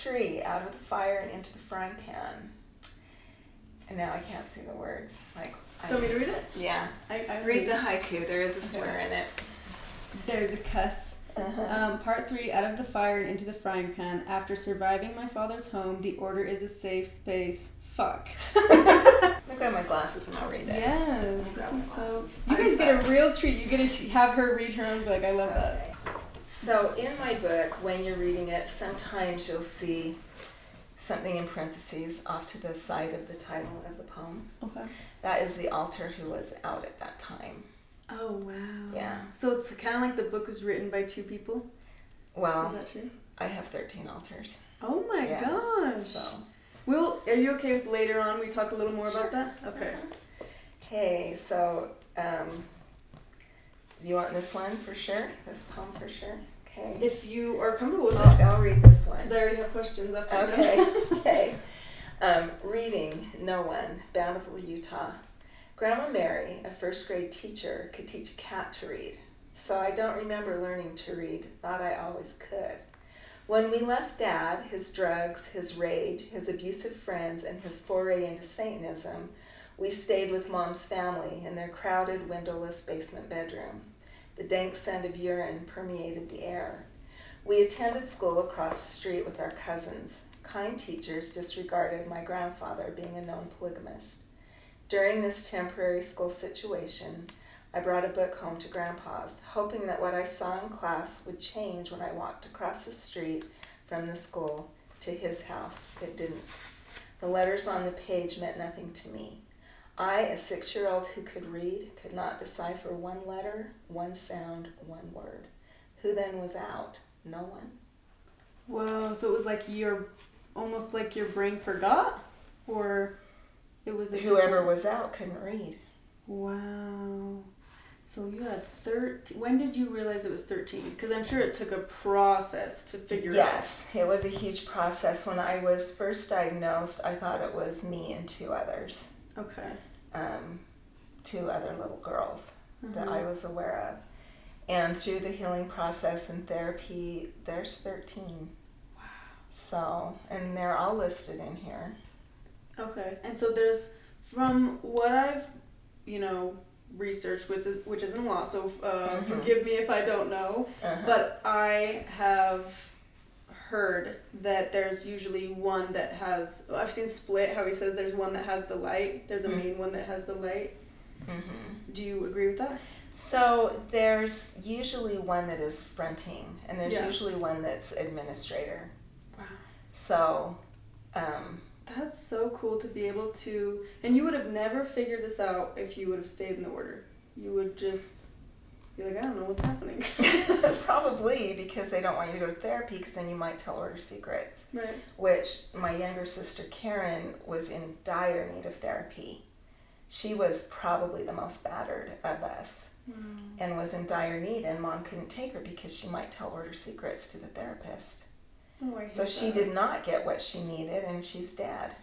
3, out of the fire and into the frying pan. And now I can't see the words. Do you want me to read it? Yeah. I read the haiku. There is a swear in it. There's a cuss. Part 3, out of the fire and into the frying pan. After surviving my father's home, the order is a safe space. Fuck. Let me grab my glasses and I'll read it. Yes. This is so... You guys get a real treat. You get to have her read her own book. I love that. So in my book, when you're reading it, sometimes you'll see something in parentheses off to the side of the title of the poem. Okay. That is the altar who was out at that time. Oh, wow. Yeah. So it's kind of like the book was written by 2 people? Well, is that true? I have 13 altars. Oh my gosh. So. Are you okay with later on we talk a little more about that? Okay. Okay, so do you want this one for sure? This poem for sure? Okay. If you are comfortable with it. I'll read this one. Because I already have questions after Okay. Reading, No One, Bountiful, Utah. Grandma Mary, a first grade teacher, could teach a cat to read. So I don't remember learning to read. Thought I always could. When we left Dad, his drugs, his rage, his abusive friends, and his foray into Satanism, we stayed with Mom's family in their crowded, windowless basement bedroom. The dank scent of urine permeated the air. We attended school across the street with our cousins. Kind teachers disregarded my grandfather being a known polygamist. During this temporary school situation, I brought a book home to Grandpa's, hoping that what I saw in class would change when I walked across the street from the school to his house. It didn't. The letters on the page meant nothing to me. I, a 6-year-old who could read, could not decipher one letter, one sound, one word. Who then was out? No one. Wow, so it was like almost like your brain forgot? Or it was whoever was out couldn't read. Wow. So you had 13. When did you realize it was 13? Because I'm sure it took a process to figure out. Yes, it was a huge process. When I was first diagnosed, I thought it was me and 2 others. Okay. 2 other little girls that I was aware of. And through the healing process and therapy, there's 13. Wow. So, and they're all listed in here. Okay. And so there's, from what I've, research, which isn't a lot, so forgive me if I don't know, but I have heard that there's usually one that has, I've seen Split, how he says there's one that has the light, there's a main one that has the light. Do you agree with that? So there's usually one that is fronting, and there's usually one that's administrator. Wow. So that's so cool to be able to, and you would have never figured this out if you would have stayed in the order. You would just be like, I don't know what's happening. Probably because they don't want you to go to therapy because then you might tell order secrets. Right. Which my younger sister Karen was in dire need of therapy. She was probably the most battered of us and was in dire need, and Mom couldn't take her because she might tell order secrets to the therapist. Oh, I hate So she that. did not get what she needed, and she's dead.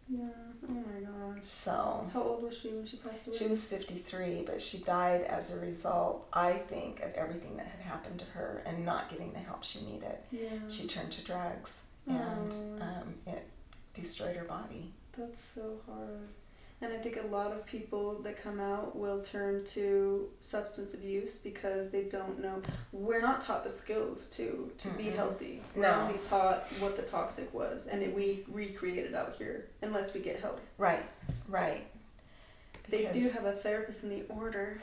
Yeah. Oh my gosh. So. How old was she when she passed away? She was 53, but she died as a result, I think, of everything that had happened to her and not getting the help she needed. Yeah. She turned to drugs, and it destroyed her body. That's so hard. And I think a lot of people that come out will turn to substance abuse because they don't know. We're not taught the skills to be healthy. We're only taught what the toxic was, and we recreate it out here unless we get help. Right. They do have a therapist in the order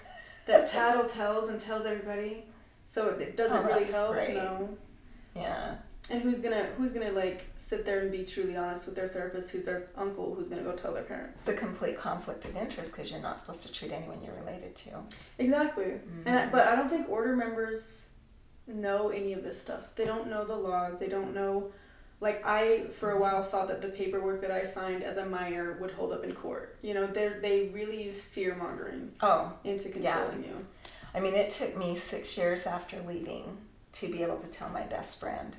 that tattles and tells everybody, so it doesn't really help. Great. No. Yeah. And who's gonna like sit there and be truly honest with their therapist? Who's their uncle? Who's gonna go tell their parents? It's a complete conflict of interest because you're not supposed to treat anyone you're related to. Exactly. But I don't think order members know any of this stuff. They don't know the laws. They don't know. Like, I for a while thought that the paperwork that I signed as a minor would hold up in court. They really use fear mongering into controlling you. I mean, it took me 6 years after leaving to be able to tell my best friend.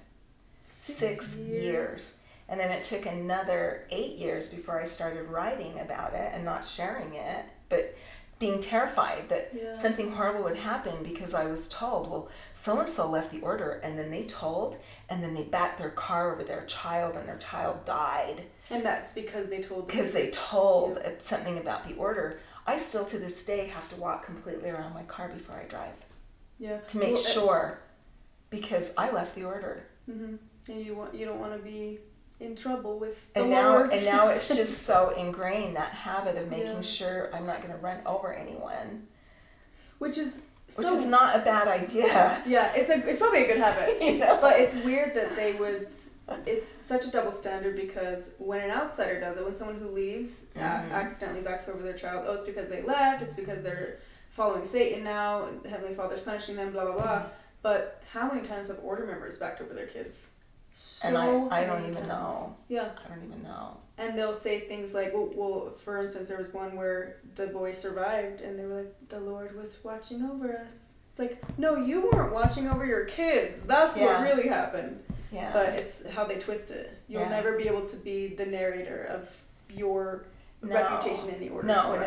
6 years. And then it took another 8 years before I started writing about it and not sharing it. But being terrified that Yeah. something horrible would happen, because I was told, well, so-and-so left the order, and then they told, and then they backed their car over their child, and their child died. And that's because they told. Because they told something about the order. I still to this day have to walk completely around my car before I drive. Yeah. To make sure, because I left the order. Mm-hmm. And you don't want to be in trouble with the And Lord. now it's just so ingrained, that habit of making Yeah. sure I'm not going to run over anyone. Which is not a bad idea. Yeah, it's probably a good habit. You know? But it's weird that they would. It's such a double standard, because when an outsider does it, when someone who leaves accidentally backs over their child, it's because they left, it's because they're following Satan now, and Heavenly Father's punishing them, blah blah blah. But how many times have order members backed over their kids? And I don't even know. Yeah. I don't even know. And they'll say things like, well, for instance, there was one where the boy survived, and they were like, the Lord was watching over us. It's like, no, you weren't watching over your kids. That's what really happened. Yeah. But it's how they twist it. You'll never be able to be the narrator of your reputation in the order. No, and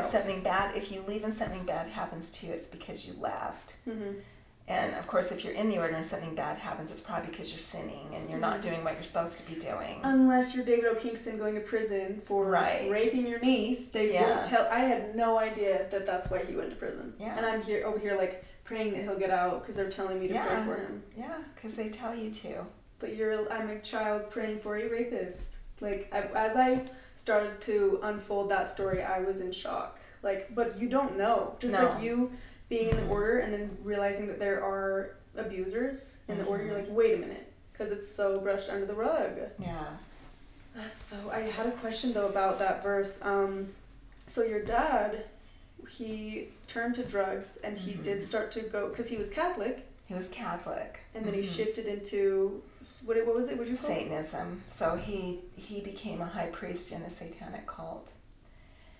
if you leave and something bad happens to you, it's because you left. Mm-hmm. And of course, if you're in the order and something bad happens, it's probably because you're sinning and you're not doing what you're supposed to be doing. Unless you're David O. Kingston going to prison for raping your niece, they won't tell. I had no idea that that's why he went to prison. Yeah. And I'm over here like praying that he'll get out, because they're telling me to pray for him. Yeah, because they tell you to. But I'm a child praying for a rapist. Like, as I started to unfold that story, I was in shock. Like, but you don't know. Just like you being in the order and then realizing that there are abusers in the order, you're like, wait a minute, because it's so brushed under the rug. Yeah. I had a question though about that verse. So your dad, he turned to drugs, and he did start to go, because he was Catholic. He was Catholic. And then he shifted into, what was it? What did you call it? Satanism. So he became a high priest in a satanic cult.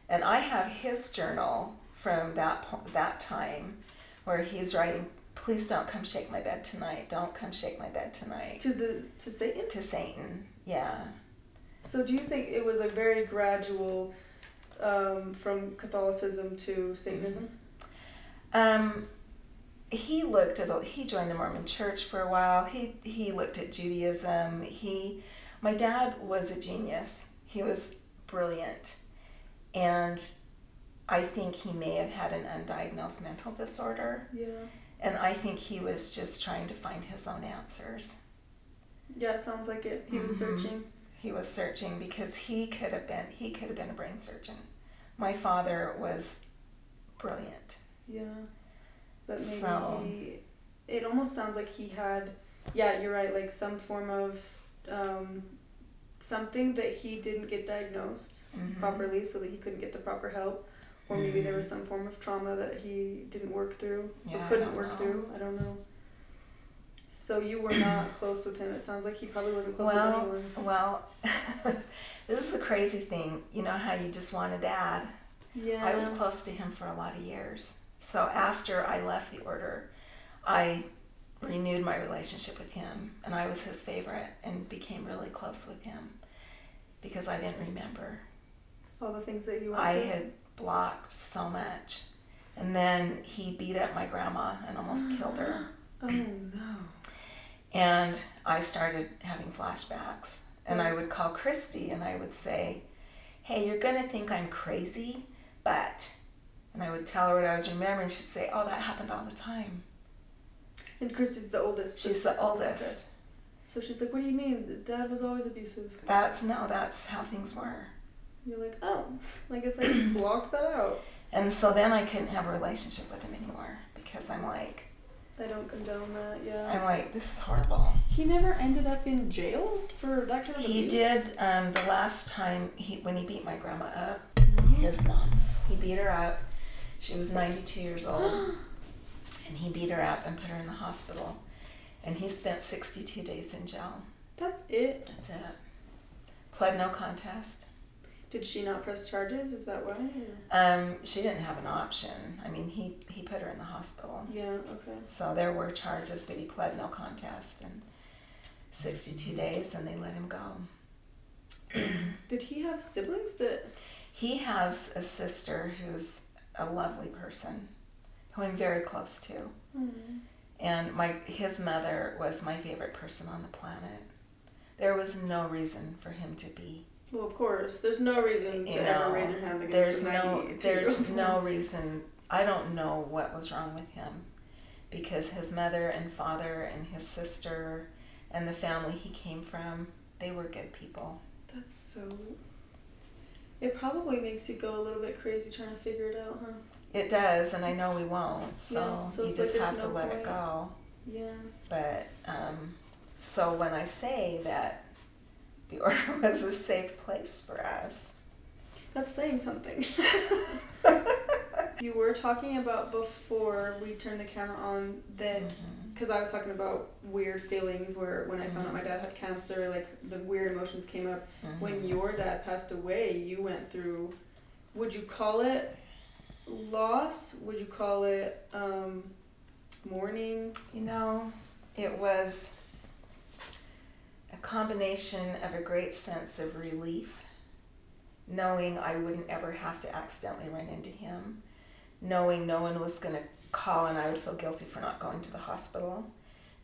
And I have his journal from that time, where he's writing, please don't come shake my bed tonight. Don't come shake my bed tonight. To Satan? To Satan, yeah. So do you think it was a very gradual from Catholicism to Satanism? He joined the Mormon Church for a while. He looked at Judaism. My dad was a genius. He was brilliant. And I think he may have had an undiagnosed mental disorder. Yeah. And I think he was just trying to find his own answers. Yeah, it sounds like it. He was searching. He was searching, because he could have been a brain surgeon. My father was brilliant. Yeah. But maybe it almost sounds like he had, you're right, like some form of something that he didn't get diagnosed properly, so that he couldn't get the proper help. Or maybe there was some form of trauma that he didn't work through, or couldn't work through. I don't know. So you were not close with him. It sounds like he probably wasn't close with anyone. Well, this is the crazy thing. You know how you just want a dad? Yeah. I was close to him for a lot of years. So after I left the order, I renewed my relationship with him, and I was his favorite and became really close with him, because I didn't remember all the things that you went through. I had blocked so much, and then he beat up my grandma and almost killed her. Oh no. And I started having flashbacks, and I would call Christy and I would say, hey, you're gonna think I'm crazy, but, and I would tell her what I was remembering. She'd say, oh, that happened all the time. And Christy's the oldest. She's the oldest. Okay. So she's like, what do you mean? Dad was always abusive. That's how things were. You're like, oh, I guess I just blocked that out. And so then I couldn't have a relationship with him anymore, because I'm like, I don't condone that, yeah. I'm like, this is horrible. He never ended up in jail for that kind of abuse? He did, the last time, when he beat my grandma up, his mom, he beat her up. She was 92 years old, and he beat her up and put her in the hospital. And he spent 62 days in jail. That's it? That's it. Pled no contest. Did she not press charges? Is that why? She didn't have an option. I mean, he put her in the hospital. Yeah, okay. So there were charges, but he pled no contest, and 62 days, and they let him go. Did he have siblings that... He has a sister who's a lovely person who I'm very close to. Mm. And his mother was my favorite person on the planet. There was no reason for him to be. Well, of course. There's no reason to ever raise your hand against there's no reason. I don't know what was wrong with him, because his mother and father and his sister and the family he came from, they were good people. That's so... It probably makes you go a little bit crazy trying to figure it out, huh? It does, and I know we won't, so you just have to let it go. Yeah. But, so when I say that the order was a safe place for us... That's saying something. You were talking about before we turned the camera on that, because I was talking about weird feelings where when I found out my dad had cancer, like the weird emotions came up. When your dad passed away, you went through, would you call it loss? Would you call it mourning? You know, it was a combination of a great sense of relief, knowing I wouldn't ever have to accidentally run into him, knowing no one was going to call and I would feel guilty for not going to the hospital.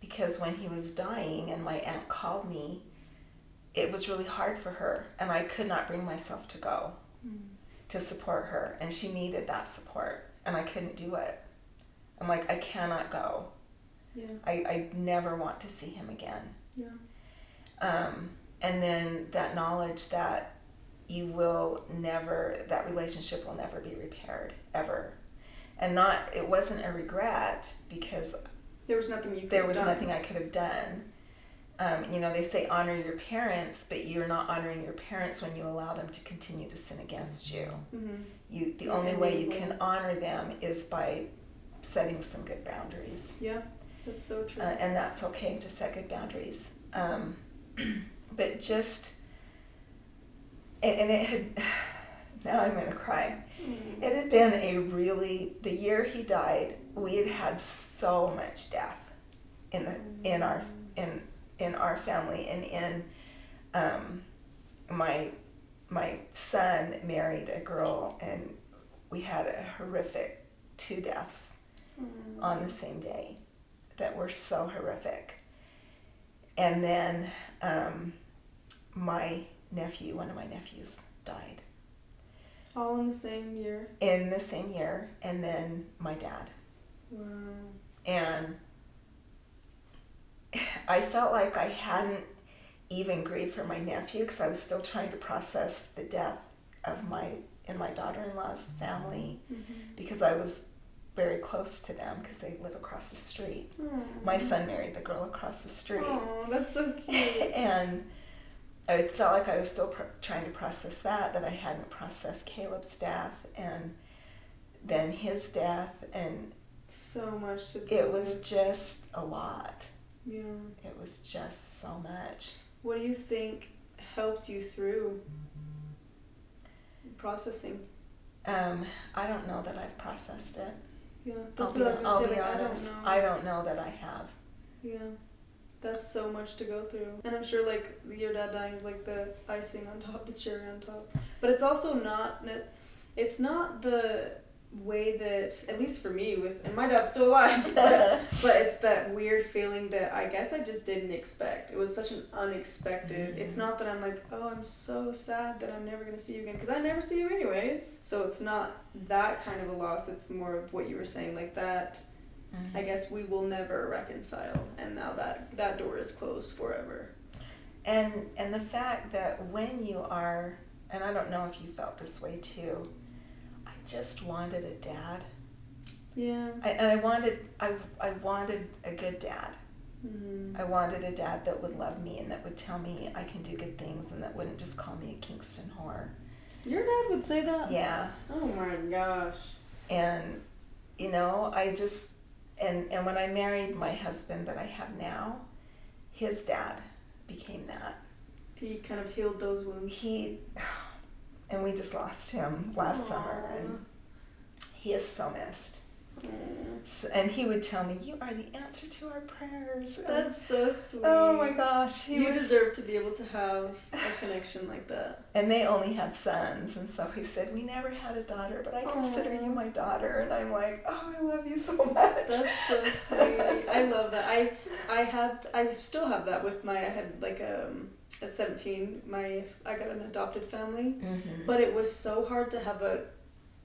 Because when he was dying and my aunt called me, it was really hard for her, and I could not bring myself to go to support her, and she needed that support, and I couldn't do it. I'm like, I cannot go. Yeah. I never want to see him again. Yeah. And then that knowledge that that relationship will never be repaired, ever. And it wasn't a regret, because there was nothing nothing I could have done. They say honor your parents, but you're not honoring your parents when you allow them to continue to sin against you. The only way you can honor them is by setting some good boundaries. Yeah, that's so true. And that's okay to set good boundaries. But just, and it had, now I'm going to cry. It had been the year he died, we had had so much death in our family, and my son married a girl, and we had a horrific 2 deaths on the same day that were so horrific. And then one of my nephews died. All in the same year? In the same year, and then my dad. Wow. And I felt like I hadn't even grieved for my nephew, because I was still trying to process the death in my daughter-in-law's family, because I was very close to them, because they live across the street. My son married the girl across the street. Oh, that's so cute. And I felt like I was still trying to process that I hadn't processed Caleb's death, and then his death, and so much to do. It was just a lot. Yeah. It was just so much. What do you think helped you through processing? I don't know that I've processed it. Yeah, I'll be honest. I don't know that I have. Yeah. That's so much to go through. And I'm sure, like, your dad dying is, like, the icing on top, the cherry on top. But it's also not the way that, at least for me, and my dad's still alive, but it's that weird feeling that I guess I just didn't expect. It was such an unexpected, it's not that I'm like, oh, I'm so sad that I'm never going to see you again, because I never see you anyways. So it's not that kind of a loss, it's more of what you were saying, like that. I guess we will never reconcile, and now that door is closed forever. And the fact that when you are, and I don't know if you felt this way too, I just wanted a dad. Yeah. I wanted a good dad. I wanted a dad that would love me and that would tell me I can do good things, and that wouldn't just call me a Kingston whore. Your dad would say that? Yeah. Oh my gosh. And I just. And when I married my husband that I have now, his dad became that. He kind of healed those wounds. And we just lost him last summer, and he is so missed. And he would tell me, "You are the answer to our prayers." That's so sweet. Oh my gosh. You deserve to be able to have a connection like that. And they only had sons, and so he said, "We never had a daughter, but I consider you my daughter." And I'm like, "Oh, I love you so much." That's so sweet. I love that. I still have that with I had like at 17, I got an adopted family, but it was so hard to have a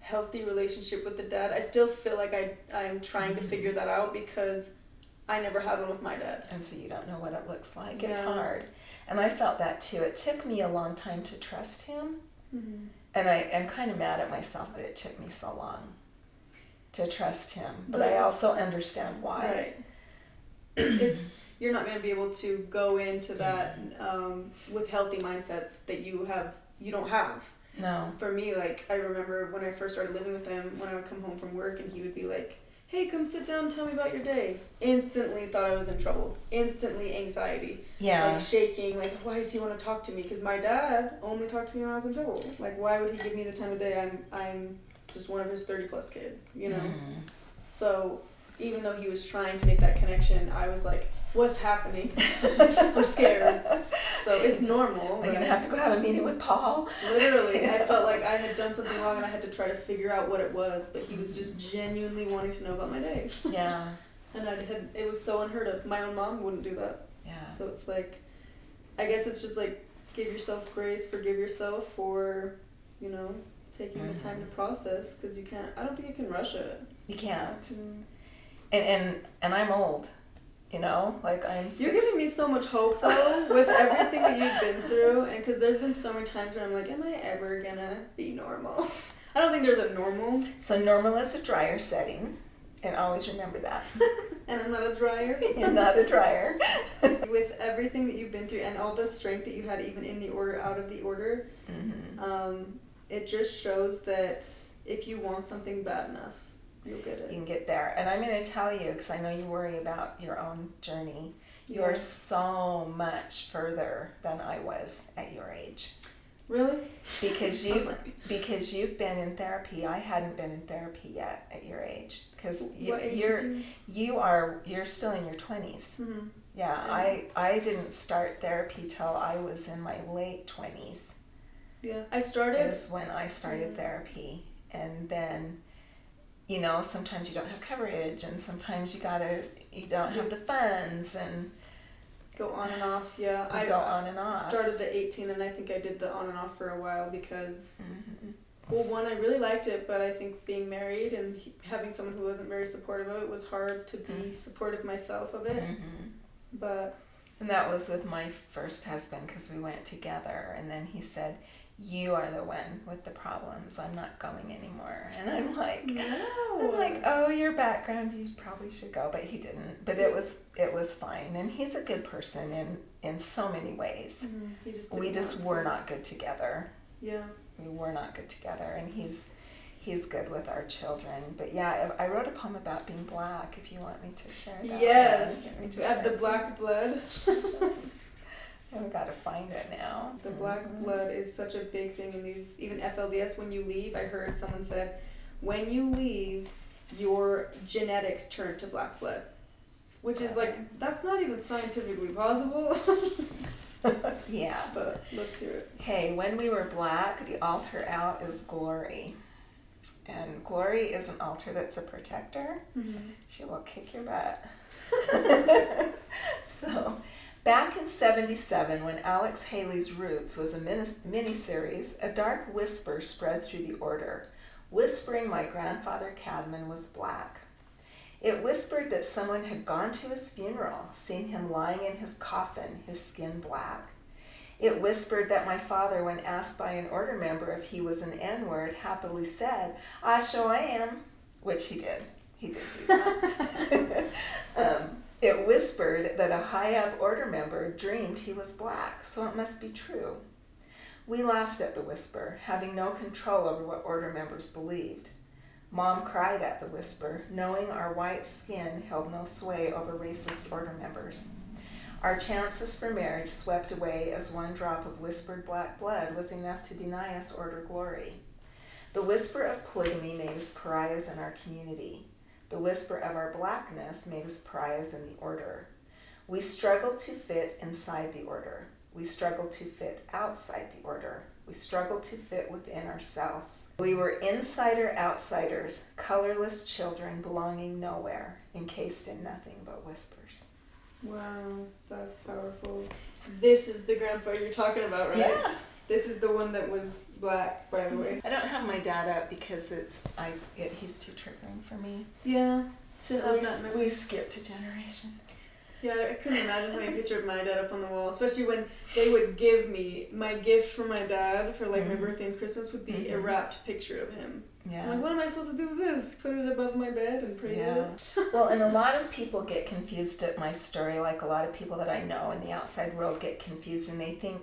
healthy relationship with the dad. I still feel like I'm trying to figure that out because I never had one with my dad. And so you don't know what it looks like. It's hard. And I felt that too. It took me a long time to trust him. And I'm kind of mad at myself that it took me so long to trust him. But I also understand why. Right. You're not going to be able to go into that with healthy mindsets that you don't have. No. For me, like, I remember when I first started living with him, when I would come home from work and he would be like, "Hey, come sit down, tell me about your day." Instantly thought I was in trouble. Instantly anxiety. Yeah. Like shaking, like, why does he want to talk to me? Because my dad only talked to me when I was in trouble. Like, why would he give me the time of day? I'm just one of his 30 plus kids, you know? So even though he was trying to make that connection, I was like, what's happening? I'm scared. So it's normal. I'm going to have to go have a meeting with Paul. Literally. I felt like I had done something wrong and I had to try to figure out what it was, but he was just genuinely wanting to know about my day. Yeah. And it was so unheard of. My own mom wouldn't do that. Yeah. So it's like, I guess it's just like, give yourself grace, forgive yourself for, taking the time to process, because I don't think you can rush it. You can't. And I'm old, like I'm You're giving me so much hope though with everything that you've been through, and because there's been so many times where I'm like, am I ever gonna be normal? I don't think there's a normal. So normal is a dryer setting, and always remember that. And I'm not a dryer. You're not a dryer. With everything that you've been through and all the strength that you had even in the order, out of the order, it just shows that if you want something bad enough, you'll get it. You can get there. And I'm going to tell you, because I know you worry about your own journey, you are so much further than I was at your age. Really? Because you've been in therapy. I hadn't been in therapy yet at your age. Because you're still in your 20s. Mm-hmm. Yeah, I didn't start therapy till I was in my late 20s. Yeah, I started. Is when I started therapy. And then, sometimes you don't have coverage, and sometimes you don't have the funds, and go on and off. Yeah, I go on and off. Started at 18, and I think I did the on and off for a while because, well, one, I really liked it, but I think being married and having someone who wasn't very supportive of it was hard to be supportive myself of it. And that was with my first husband, because we went together, and then he said, "You are the one with the problems. I'm not going anymore." And I'm like, "Oh, your background, you probably should go." But he didn't. But it was fine. And he's a good person in so many ways. We just were not good together. Yeah. We were not good together. And he's good with our children. But yeah, I wrote a poem about being black, if you want me to share that. Yes. Add the black blood. I've got to find it now. The black blood is such a big thing in these, even FLDS, when you leave. I heard someone said, when you leave, your genetics turn to black blood. Which is like, that's not even scientifically possible. Yeah. But let's hear it. Hey, when we were black, the altar out is glory. And glory is an altar that's a protector. She will kick your butt. So, back in 77, when Alex Haley's Roots was a mini-series, a dark whisper spread through the order, whispering my grandfather Cadman was black. It whispered that someone had gone to his funeral, seen him lying in his coffin, his skin black. It whispered that my father, when asked by an order member if he was an N-word, happily said, "I sure am," which he did. He did do that. It whispered that a high-up order member dreamed he was black, so it must be true. We laughed at the whisper, having no control over what order members believed. Mom cried at the whisper, knowing our white skin held no sway over racist order members. Our chances for marriage swept away as one drop of whispered black blood was enough to deny us order glory. The whisper of polygamy made us pariahs in our community. The whisper of our blackness made us pariahs in the order. We struggled to fit inside the order. We struggled to fit outside the order. We struggled to fit within ourselves. We were insider-outsiders, colorless children belonging nowhere, encased in nothing but whispers. Wow, that's powerful. This is the grandpa you're talking about, right? Yeah. This is the one that was black, by the way. I don't have my dad up because he's too triggering for me. Yeah. So we skipped a generation. Yeah, I couldn't imagine having a picture of my dad up on the wall, especially when they would give me my gift from my dad for like my birthday and Christmas would be a wrapped picture of him. Yeah. I'm like, what am I supposed to do with this? Put it above my bed and pray to it? Well, and a lot of people get confused at my story, like a lot of people that I know in the outside world get confused and they think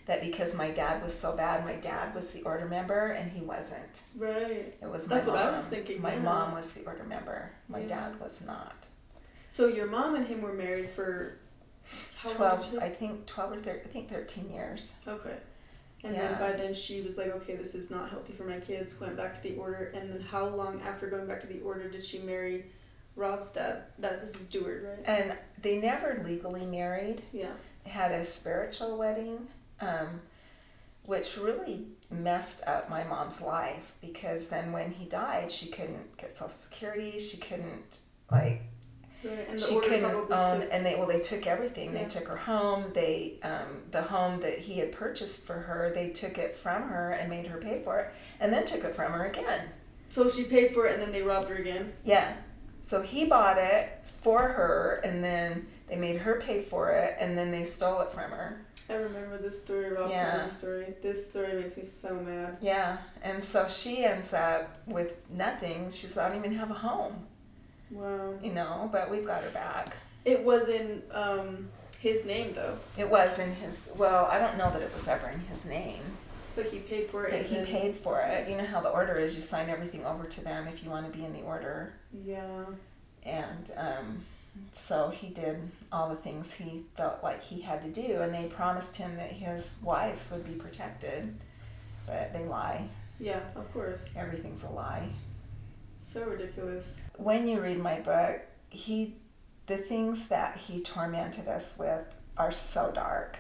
that because my dad was so bad, my dad was the order member and he wasn't. Right. It was my mom. That's what I was thinking. My mom was the order member. My dad was not. So your mom and him were married for how 12, long? I think 12 or 13 years. Okay. And then by then she was like, okay, this is not healthy for my kids, went back to the order. And then how long after going back to the order did she marry Rob's dad? This is Deward, right? And they never legally married. Yeah. They had a spiritual wedding, which really messed up my mom's life because then when he died, she couldn't get Social Security. She couldn't, like... Right, and she couldn't own, and they took everything. Yeah. They took her home. They the home that he had purchased for her, they took it from her and made her pay for it, and then took it from her again. So she paid for it, and then they robbed her again. Yeah, so he bought it for her, and then they made her pay for it, and then they stole it from her. I remember this story, Rob told me this story. This story makes me so mad. Yeah, and so she ends up with nothing. She's I don't even have a home. Wow. You know, but we've got her back. It was in his name, though. It was in his, well, I don't know that it was ever in his name. But he paid for it. But he paid for it. You know how the order is, you sign everything over to them if you want to be in the order. Yeah. And so he did all the things he felt like he had to do, and they promised him that his wives would be protected, but they lie. Yeah, of course. Everything's a lie. So ridiculous. When you read my book, the things that he tormented us with are so dark.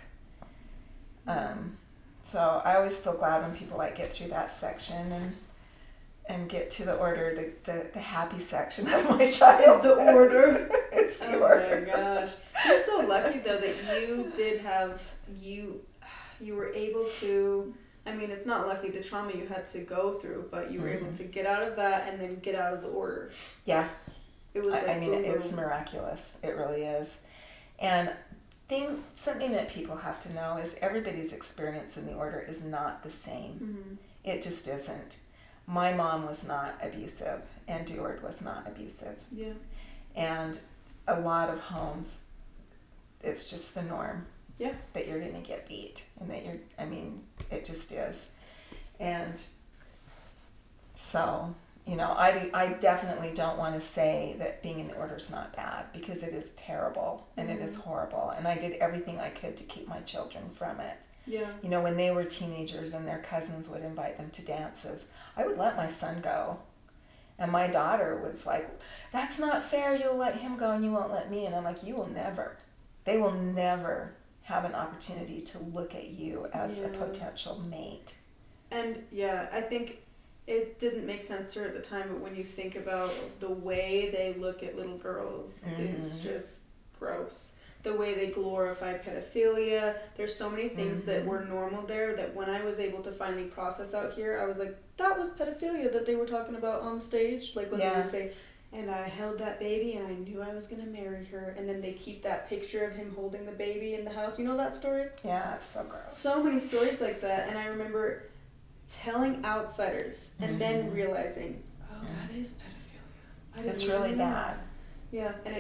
So I always feel glad when people like get through that section and get to the order, the happy section of my childhood. Is the order. It's the order. Oh my gosh. You're so lucky though that you did have, you were able to, I mean, it's not lucky the trauma you had to go through, but you were able to get out of that and then get out of the order. Yeah. It was I mean, it's miraculous. It really is. And something that people have to know is everybody's experience in the order is not the same. Mm-hmm. It just isn't. My mom was not abusive, and Deward was not abusive. Yeah. And a lot of homes, it's just the norm. Yeah. That you're going to get beat, and that it just is. And so, I definitely don't want to say that being in the order is not bad, because it is terrible and it is horrible. And I did everything I could to keep my children from it. Yeah. When they were teenagers and their cousins would invite them to dances, I would let my son go. And my daughter was like, that's not fair. You'll let him go and you won't let me. And I'm like, they will never have an opportunity to look at you as a potential mate. And I think it didn't make sense to her at the time, but when you think about the way they look at little girls, it's just gross. The way they glorify pedophilia, there's so many things that were normal there that when I was able to finally process out here, I was like, that was pedophilia that they were talking about on stage. Like when they would say, and I held that baby and I knew I was going to marry her. And then they keep that picture of him holding the baby in the house. You know that story? Yeah, it's so gross. So many stories like that. And I remember telling outsiders and then realizing, that is pedophilia. It's really bad. Yeah, and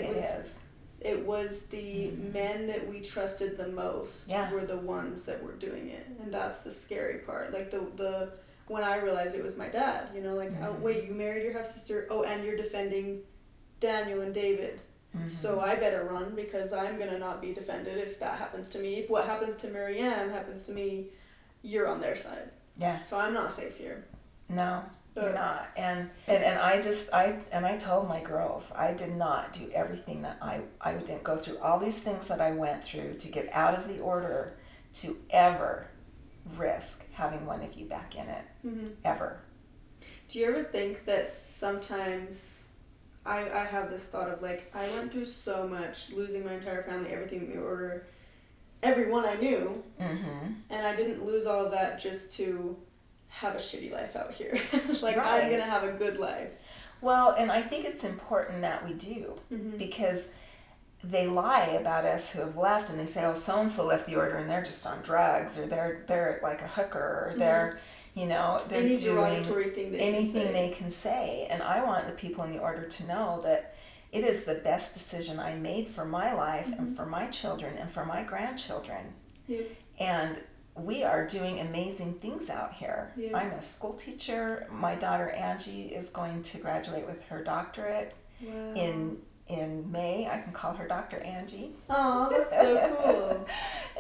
it was the men that we trusted the most were the ones that were doing it, and that's the scary part. Like the when I realized it was my dad, oh wait, you married your half sister, and you're defending Daniel and David, so I better run because I'm gonna not be defended if that happens to me. If what happens to Marianne happens to me, you're on their side. Yeah. So I'm not safe here. No. You're not. And I told my girls, I did not do everything that I didn't go through all these things that I went through to get out of the order to ever risk having one of you back in it. Mm-hmm. Ever. Do you ever think that sometimes I have this thought of like, I went through so much, losing my entire family, everything in the order, everyone I knew, mm-hmm. and I didn't lose all of that just to have a shitty life out here. Like, right. I'm gonna have a good life. Well, and I think it's important that we do, mm-hmm. because they lie about us who have left, and they say, oh, so-and-so left the order and they're just on drugs, or they're like a hooker, or mm-hmm. they're Any doing thing anything they can say. And I want the people in the order to know that it is the best decision I made for my life, mm-hmm. and for my children and for my grandchildren. Yeah. And we are doing amazing things out here. Yeah. I'm a school teacher. My daughter Angie is going to graduate with her doctorate. Wow. in May. I can call her Dr. Angie. Oh, that's so cool.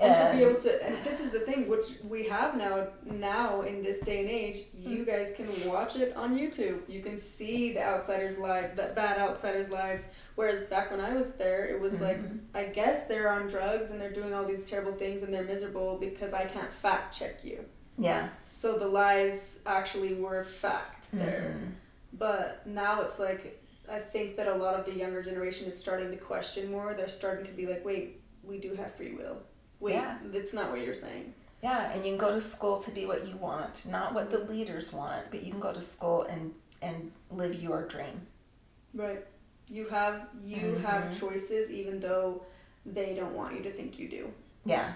And to be able to, and this is the thing, which we have now in this day and age, you guys can watch it on YouTube. You can see the outsiders' lives, the bad outsiders' lives. Whereas back when I was there, it was like, I guess they're on drugs and they're doing all these terrible things and they're miserable because I can't fact check you. Yeah. So the lies actually were fact there. Mm-hmm. But now it's like, I think that a lot of the younger generation is starting to question more. They're starting to be like, wait, we do have free will. Wait, yeah. That's not what you're saying. Yeah, and you can go to school to be what you want, not what the leaders want, but you can go to school and live your dream. Right. You have choices even though they don't want you to think you do. Yeah.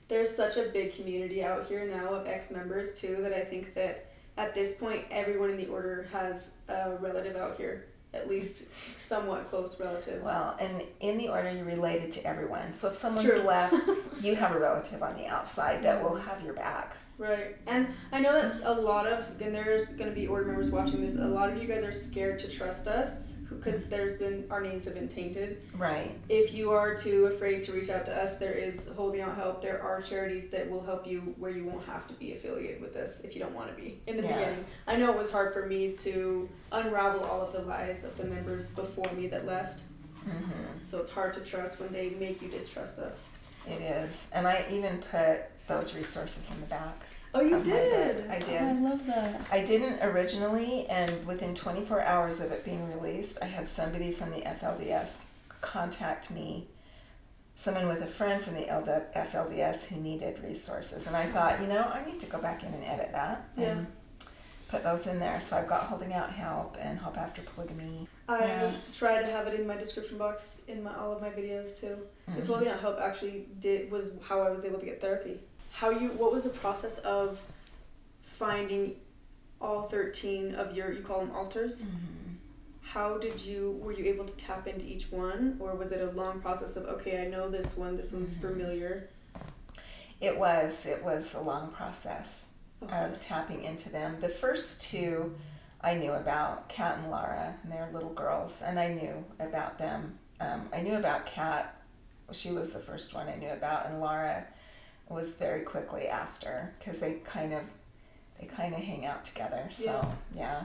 There's such a big community out here now of ex-members too that I think that at this point everyone in the order has a relative out here. At least somewhat close relative. Well, and in the order you're related to everyone. So if someone's True. left, you have a relative on the outside that will have your back. Right. And I know that's a lot of, and there's going to be order members watching this, a lot of you guys are scared to trust us because our names have been tainted. Right. If you are too afraid to reach out to us, there is Holding Out Help. There are charities that will help you where you won't have to be affiliated with us if you don't want to be in the beginning. I know it was hard for me to unravel all of the lies of the members before me that left. Mm-hmm. So it's hard to trust when they make you distrust us. It is. And I even put those resources in the back. Oh, you did? I did. Oh, I love that. I didn't originally, and within 24 hours of it being released, I had somebody from the FLDS contact me, someone with a friend from the FLDS who needed resources. And I thought, I need to go back in and edit that and put those in there. So I've got Holding Out Help and Help After Polygamy. I try to have it in my description box in all of my videos too. Because Holding Out Help actually was how I was able to get therapy. What was the process of finding all 13 of you call them altars? Mm-hmm. How were you able to tap into each one, or was it a long process of, okay, I know this one's familiar? It was a long process of tapping into them. The first two I knew about, Kat and Laura, and they're little girls, and I knew about them. I knew about Kat, she was the first one I knew about, and Laura was very quickly after, because they kind of hang out together. So yeah.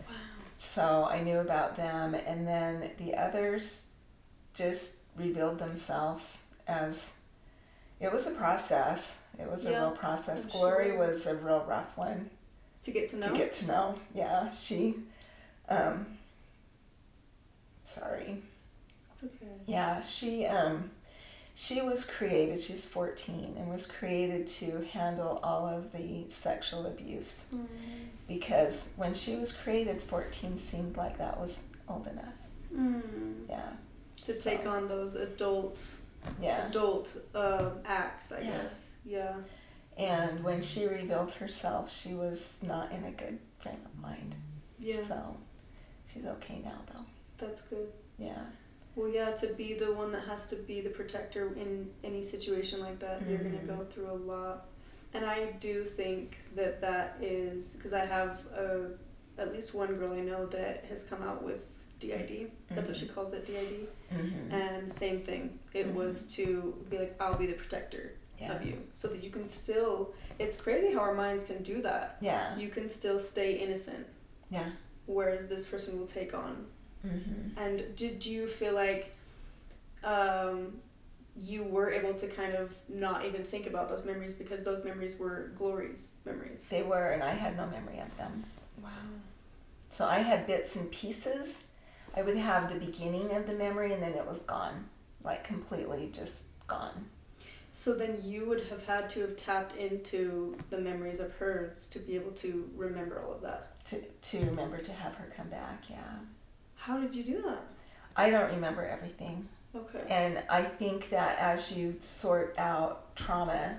Wow. So I knew about them, and then the others just revealed themselves as it was a process. It was a real process. I'm Glory sure. was a real rough one To get to know. Yeah, she sorry. It's okay. Yeah, she was created, she's 14, and was created to handle all of the sexual abuse. Mm. Because when she was created, 14 seemed like that was old enough. Mm. Yeah. To take on those adult acts, I guess. Yeah. And when she revealed herself, she was not in a good frame of mind. Yeah. So she's okay now, though. That's good. Yeah. Well, yeah, to be the one that has to be the protector in any situation like that, you're going to go through a lot. And I do think that is, because I have at least one girl I know that has come out with DID. That's what she calls it, DID. Mm-hmm. And same thing. It was to be like, I'll be the protector of you. So that you can still, it's crazy how our minds can do that. Yeah. You can still stay innocent. Yeah. whereas this person will take on. Mm-hmm. And did you feel like you were able to kind of not even think about those memories because those memories were Glory's memories? They were, and I had no memory of them. Wow. So I had bits and pieces. I would have the beginning of the memory, and then it was gone, like completely just gone. So then you would have had to have tapped into the memories of hers to be able to remember all of that. To remember to have her come back, yeah. How did you do that? I don't remember everything. Okay. And I think that as you sort out trauma,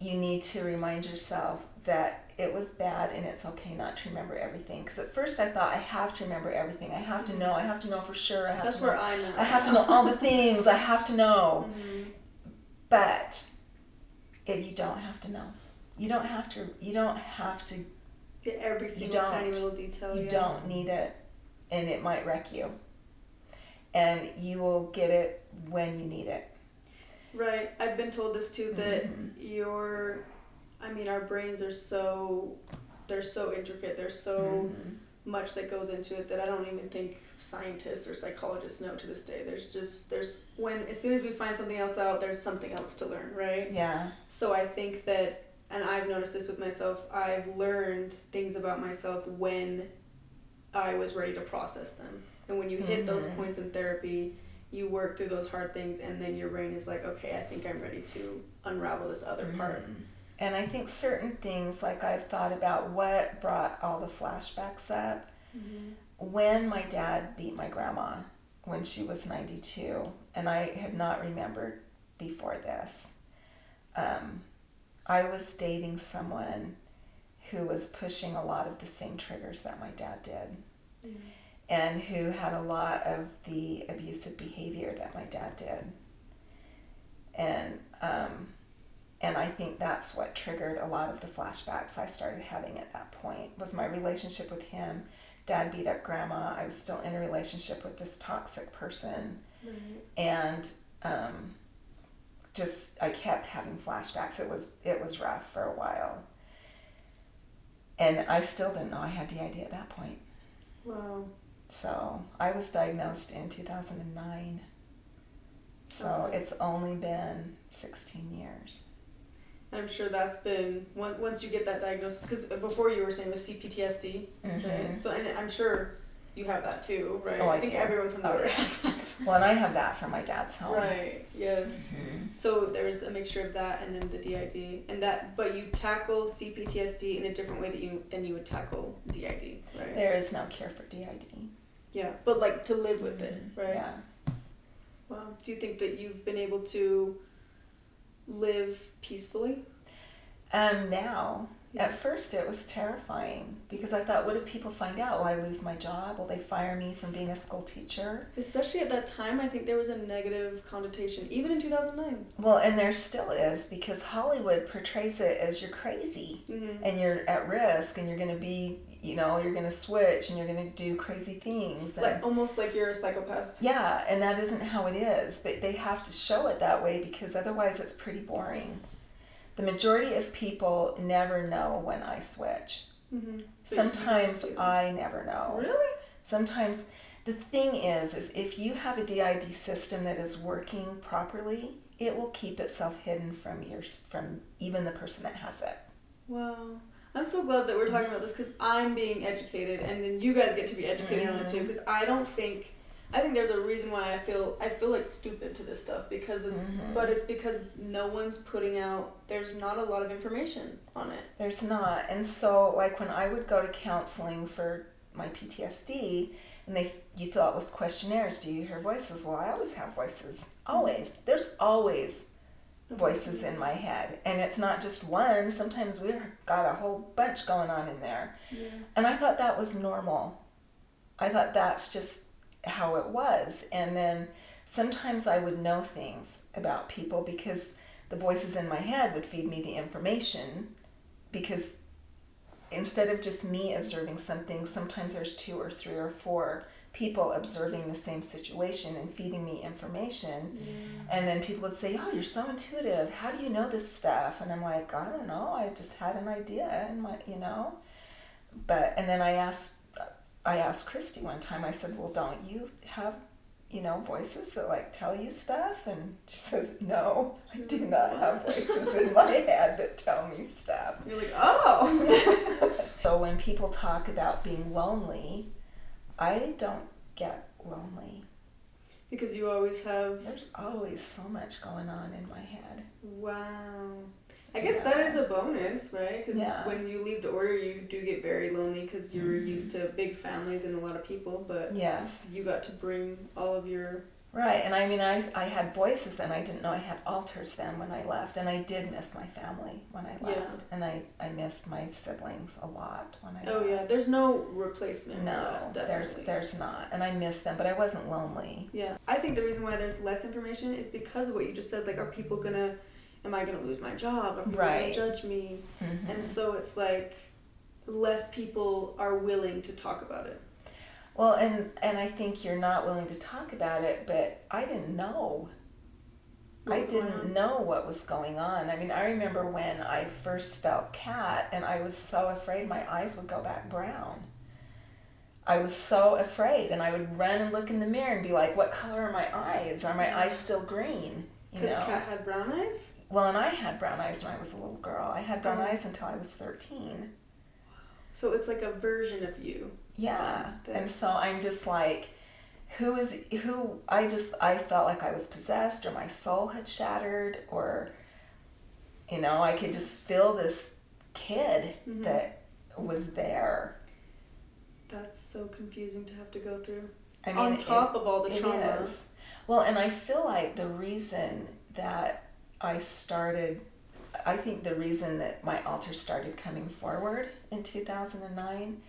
you need to remind yourself that it was bad and it's okay not to remember everything. Because at first I thought I have to remember everything. I have to know for sure. That's where I'm at. I have to know all the things. I have to know. Mm-hmm. But you don't have to know. You don't have to get every single tiny little detail. You don't need it, and it might wreck you. And you will get it when you need it. Right. I've been told this too, that our brains are they're so intricate. There's so much that goes into it that I don't even think scientists or psychologists know to this day. As soon as we find something else out, there's something else to learn, right? Yeah. So I think that, and I've noticed this with myself, I've learned things about myself when I was ready to process them. And when you hit those points in therapy, you work through those hard things, and then your brain is like, okay, I think I'm ready to unravel this other part. And I think certain things, like I've thought about what brought all the flashbacks up. When my dad beat my grandma when she was 92, and I had not remembered before this, I was dating someone who was pushing a lot of the same triggers that my dad did, and who had a lot of the abusive behavior that my dad did. And I think that's what triggered a lot of the flashbacks I started having at that point, was my relationship with him. Dad beat up grandma. I was still in a relationship with this toxic person. And I kept having flashbacks. It was rough for a while. And I still didn't know I had DID at that point. Wow. So I was diagnosed in 2009. So it's only been 16 years. I'm sure that's been, once you get that diagnosis, because before you were saying it was CPTSD, right? So, and I'm sure you have that too, right? Oh, I think do. everyone from the has that. Well, and I have that from my dad's home. Right, yes. So there's a mixture of that and then the DID. But you tackle CPTSD in a different way than you would tackle DID, right? There is no cure for DID. Yeah, but like to live with it, right? Yeah. Wow. Do you think that you've been able to live peacefully? Now, at first it was terrifying because I thought, what if people find out? Will I lose my job? Will they fire me from being a school teacher? Especially at that time, I think there was a negative connotation, even in 2009. Well, and there still is, because Hollywood portrays it as you're crazy and you're at risk and you're going to be, you're going to switch and you're going to do crazy things. And, almost like you're a psychopath. Yeah, and that isn't how it is, but they have to show it that way because otherwise it's pretty boring. The majority of people never know when I switch. Sometimes I never know. Really? Sometimes the thing is if you have a DID system that is working properly, it will keep itself hidden from even the person that has it. Wow. I'm so glad that we're talking about this because I'm being educated, and then you guys get to be educated on it too. Because I think there's a reason why I feel like stupid to this stuff because it's because no one's putting out. There's not a lot of information on it. There's not, and so like when I would go to counseling for my PTSD, and you fill out those questionnaires. Do you hear voices? Well, I always have voices. Always. There's always voices in my head, and it's not just one. Sometimes we've got a whole bunch going on in there. And I thought that was normal. I thought that's just how it was. And then sometimes I would know things about people because the voices in my head would feed me the information, because instead of just me observing something, sometimes there's 2 or 3 or 4 people observing the same situation and feeding me information. And then people would say, oh, you're so intuitive, how do you know this stuff? And I'm like, I don't know, I just had an idea, and and then I asked Christy one time, I said, well, don't you have, voices that like tell you stuff? And she says, no, I do not have voices in my head that tell me stuff. You're like, oh. So when people talk about being lonely, I don't get lonely. Because you always have... There's always so much going on in my head. Wow. I guess that is a bonus, right? Because when you leave the order, you do get very lonely because you're used to big families and a lot of people, but yes, you got to bring all of your... Right, and I mean, I had voices then. I didn't know I had alters then when I left, and I did miss my family when I left, and I missed my siblings a lot when I left. Oh yeah, there's no replacement. No, for that, there's not, and I miss them, but I wasn't lonely. Yeah, I think the reason why there's less information is because of what you just said. Like, am I gonna lose my job? Are people gonna judge me? Mm-hmm. And so it's like less people are willing to talk about it. Well, and I think you're not willing to talk about it, but I didn't know. I didn't know what was going on. I mean, I remember when I first felt cat, and I was so afraid my eyes would go back brown. I was so afraid, and I would run and look in the mirror and be like, what color are my eyes? Are my eyes still green? Because Kat had brown eyes? Well, and I had brown eyes when I was a little girl. I had brown eyes until I was 13. So it's like a version of you. Yeah. And so I'm just like, I felt like I was possessed, or my soul had shattered, or, I could just feel this kid that was there. That's so confusing to have to go through. I mean, on top of all the trauma. It is. Well, and I feel like the reason that I think the reason that my altar started coming forward in 2009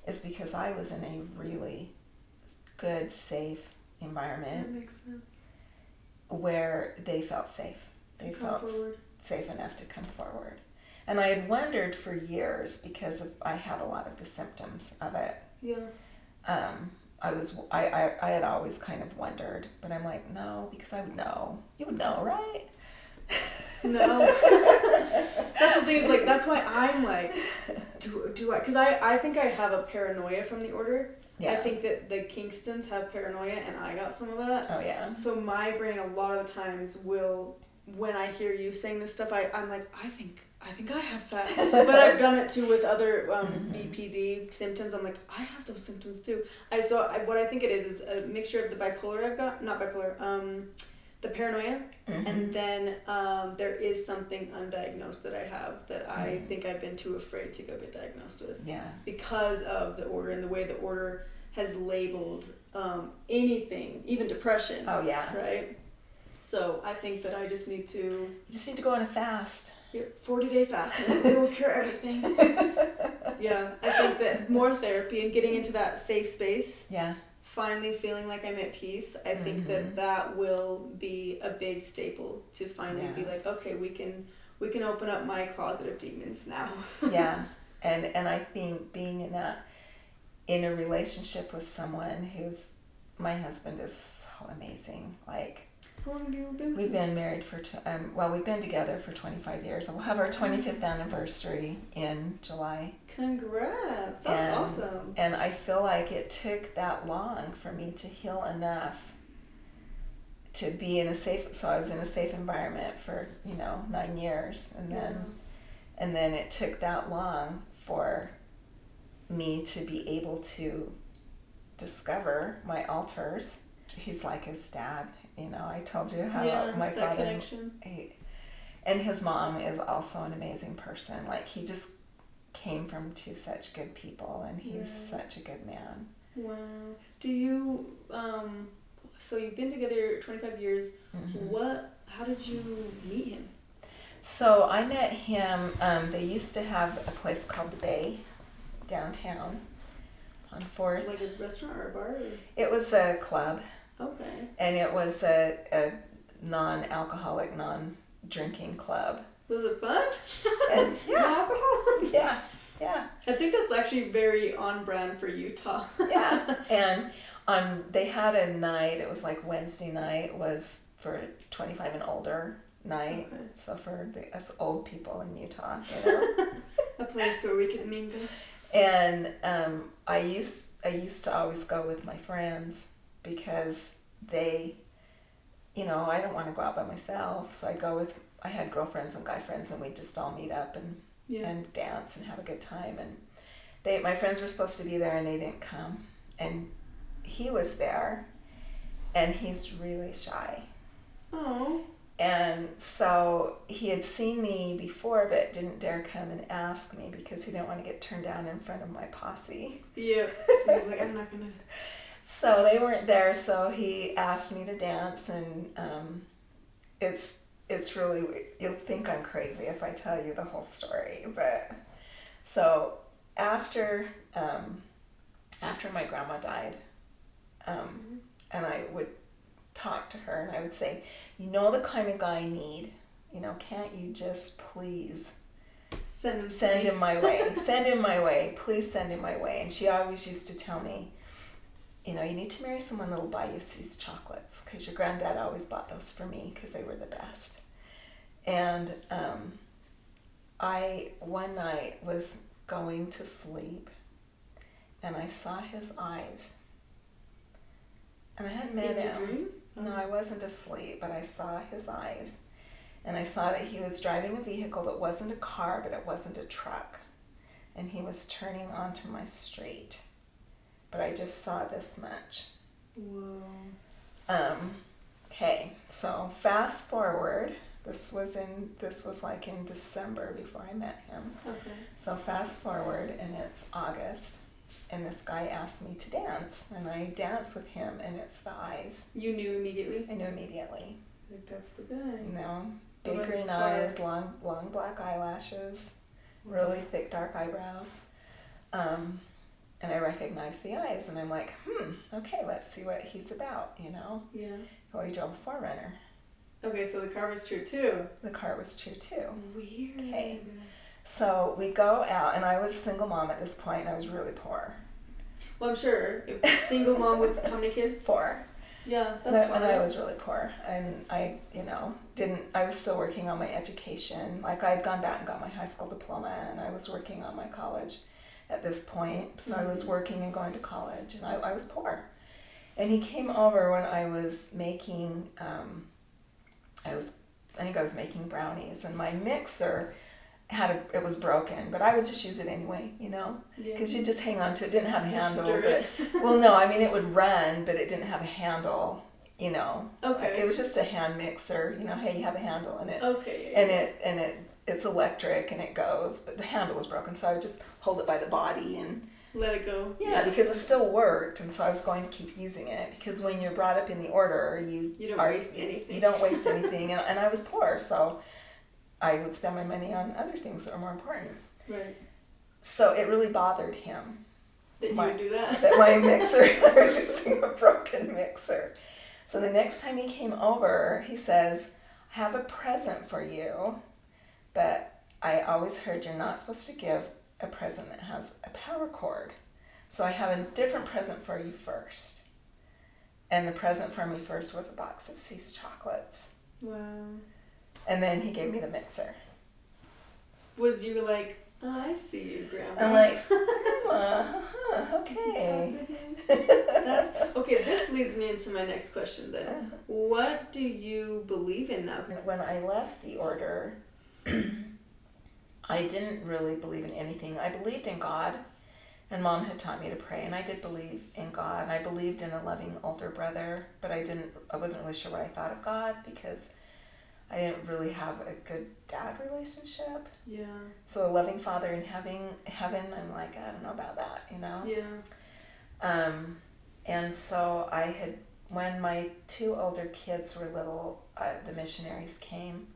is because I was in a really good, safe environment. That makes sense. Where they felt safe. They felt safe enough to come forward. And I had wondered for years, because I had a lot of the symptoms of it. Yeah. I had always kind of wondered, but I'm like, no, because I would know. You would know, right? No. That's the thing, is like, that's why I'm like, do I, because I think I have a paranoia from the order. Yeah. I think that the Kingstons have paranoia, and I got some of that. Oh yeah. So my brain a lot of times will, when I hear you saying this stuff, I'm like, I think I have that. But I've done it too with other BPD symptoms. I'm like, I have those symptoms too. What I think it is a mixture of the bipolar I've got, not bipolar, the paranoia, and then there is something undiagnosed that I have that I think I've been too afraid to go get diagnosed with. Yeah. Because of the order and the way the order has labeled anything, even depression. Oh yeah. Right? So I think that I just need to... You just need to go on a fast. 40-day fast, and it will cure everything. Yeah, I think that more therapy and getting into that safe space. Yeah. Finally feeling like I'm at peace. I think that will be a big staple to finally be like, okay, we can open up my closet of demons now. Yeah, and I think being in a relationship with someone my husband is so amazing. Like, how long have you been? We've been married for we've been together for 25 years. We'll have our 25th anniversary in July. Congrats! That's awesome. And I feel like it took that long for me to heal enough to be in a safe. So I was in a safe environment for 9 years, and then it took that long for me to be able to discover my altars. He's like his dad. I told you how my father and his mom is also an amazing person. Like, he just came from two such good people, and he's such a good man. Wow. Do you so you've been together 25 years. How did you meet him? So I met him, they used to have a place called the Bay downtown on 4th. Like a restaurant or a bar? Or? It was a club. Okay. And it was a non-alcoholic, non-drinking club. Was it fun? And, alcohol? Yeah. I think that's actually very on brand for Utah. Yeah. And they had a night, it was like Wednesday night, was for 25 and older night. Okay. So for us old people in Utah, A place where we could mingle. And I used to always go with my friends because they, I don't want to go out by myself. So I had girlfriends and guy friends, and we'd just all meet up and dance and have a good time. And my friends were supposed to be there, and they didn't come. And he was there, and he's really shy. Oh. And so he had seen me before, but didn't dare come and ask me because he didn't want to get turned down in front of my posse. Yeah. So he's like, I'm not gonna. So they weren't there, so he asked me to dance, and it's really, you'll think I'm crazy if I tell you the whole story, but so after my grandma died, and I would talk to her, and I would say, the kind of guy I need, can't you just please send him my way, please send him my way. And she always used to tell me, you need to marry someone that'll buy you these chocolates, because your granddad always bought those for me because they were the best. And I one night was going to sleep, and I saw his eyes, and I hadn't met him. Dream? No, I wasn't asleep, but I saw his eyes, and I saw that he was driving a vehicle that wasn't a car, but it wasn't a truck, and he was turning onto my street. But I just saw this much. Whoa. Okay, so fast forward. This was like in December before I met him. Okay. So fast forward, and it's August, and this guy asked me to dance, and I dance with him, and it's the eyes. You knew immediately? I knew immediately. Like, that's the guy. Big green eyes, long black eyelashes, really thick dark eyebrows. And I recognized the eyes, and I'm like, okay, let's see what he's about, Yeah. Well, he drove a 4Runner. Okay, so the car was true too. The car was true too. Weird. Okay. So we go out, and I was a single mom at this point, and I was really poor. Well, I'm sure. Single mom with how many kids? 4. Yeah, that's fine. And I was really poor, and I was still working on my education. Like, I'd gone back and got my high school diploma, and I was working on my college at this point. So I was working and going to college, and I was poor. And he came over when I was making, I think I was making brownies, and my mixer it was broken, but I would just use it anyway, because you just hang on to it. It didn't have a handle. Well, no, I mean, it would run, but it didn't have a handle, Okay. Like, it was just a hand mixer, hey, you have a handle in it. Okay. And it's electric, and it goes, but the handle was broken, so I would just hold it by the body and let it go. Yeah, because it still worked, and so I was going to keep using it, because when you're brought up in the order, you don't waste anything. You don't waste anything, and I was poor, so I would spend my money on other things that were more important. Right. So it really bothered him. That you would do that? That my mixer, I was using a broken mixer. So the next time he came over, he says, I have a present for you, but I always heard you're not supposed to give a present that has a power cord. So I have a different present for you first. And the present for me first was a box of Cease chocolates. Wow. And then he gave me the mixer. Was you like, oh, I see you, Grandma? I'm like, Grandma, okay. Okay, this leads me into my next question then. What do you believe in now? When I left the order, I didn't really believe in anything. I believed in God, and Mom had taught me to pray, and I did believe in God. I believed in a loving older brother, but I wasn't really sure what I thought of God, because I didn't really have a good dad relationship. Yeah. So a loving father in heaven, I'm like, I don't know about that, Yeah. And so when my 2 older kids were little, the missionaries came,